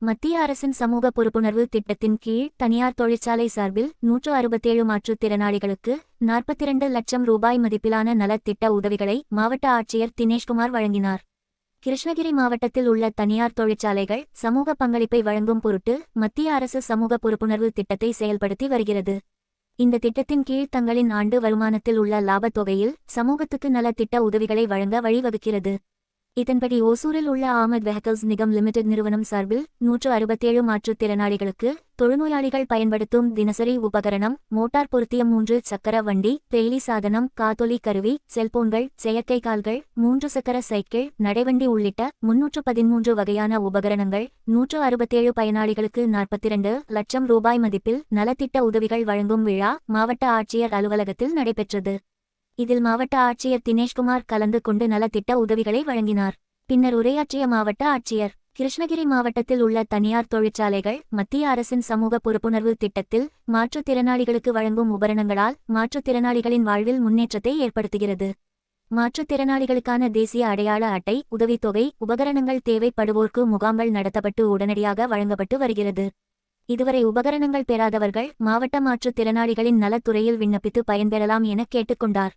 மத்திய அரசின் சமூக பொறுப்புணர்வு திட்டத்தின் கீழ் தனியார் தொழிற்சாலை சார்பில் 167 மாற்றுத்திறனாளிகளுக்கு 42 லட்சம் ரூபாய் மதிப்பிலான நலத்திட்ட உதவிகளை மாவட்ட ஆட்சியர் தினேஷ்குமார் வழங்கினார். கிருஷ்ணகிரி மாவட்டத்தில் உள்ள தனியார் தொழிற்சாலைகள் சமூக பங்களிப்பை வழங்கும் பொருட்டு மத்திய அரசு சமூக பொறுப்புணர்வு திட்டத்தை செயல்படுத்தி வருகிறது. இந்த திட்டத்தின் கீழ் தங்களின் ஆண்டு வருமானத்தில் உள்ள லாபத் தொகையில் சமூகத்துக்கு நலத்திட்ட உதவிகளை வழங்க வழிவகுக்கிறது. இதன்படி ஓசூரில் உள்ள ஆமத் வெஹிக்கிள்ஸ் நிகம் லிமிடெட் நிறுவனம் சார்பில் 167 மாற்றுத்திறனாளிகளுக்கு தொழுநோயாளிகள் பயன்படுத்தும் தினசரி உபகரணம், மோட்டார் பொருத்தியம் 3 சக்கர வண்டி, பெயிலி சாதனம், காதொலி கருவி, செல்போன்கள், செயற்கை கால்கள், 3 சக்கர சைக்கிள், நடைவண்டி உள்ளிட்ட 313 வகையான உபகரணங்கள் 167 பயனாளிகளுக்கு 42 லட்சம் ரூபாய் மதிப்பில் நலத்திட்ட உதவிகள் வழங்கும் விழா மாவட்ட ஆட்சியர் அலுவலகத்தில் நடைபெற்றது. இதில் மாவட்ட ஆட்சியர் தினேஷ்குமார் கலந்து கொண்டு நலத்திட்ட உதவிகளை வழங்கினார். பின்னர் உரையாற்றிய மாவட்ட ஆட்சியர், கிருஷ்ணகிரி மாவட்டத்தில் உள்ள தனியார் தொழிற்சாலைகள் மத்திய அரசின் சமூக பொறுப்புணர்வு திட்டத்தில் மாற்றுத்திறனாளிகளுக்கு வழங்கும் உபகரணங்களால் மாற்றுத்திறனாளிகளின் வாழ்வில் முன்னேற்றத்தை ஏற்படுத்துகிறது. மாற்றுத்திறனாளிகளுக்கான தேசிய அடையாள அட்டை, உதவித்தொகை, உபகரணங்கள் தேவைப்படுவோர்க்கு முகாம்கள் நடத்தப்பட்டு உடனடியாக வழங்கப்பட்டு வருகிறது. இதுவரை உபகரணங்கள் பெறாதவர்கள் மாவட்ட மாற்றுத்திறனாளிகளின் நலத்துறையில் விண்ணப்பித்து பயன்பெறலாம் என கேட்டுக்கொண்டார்.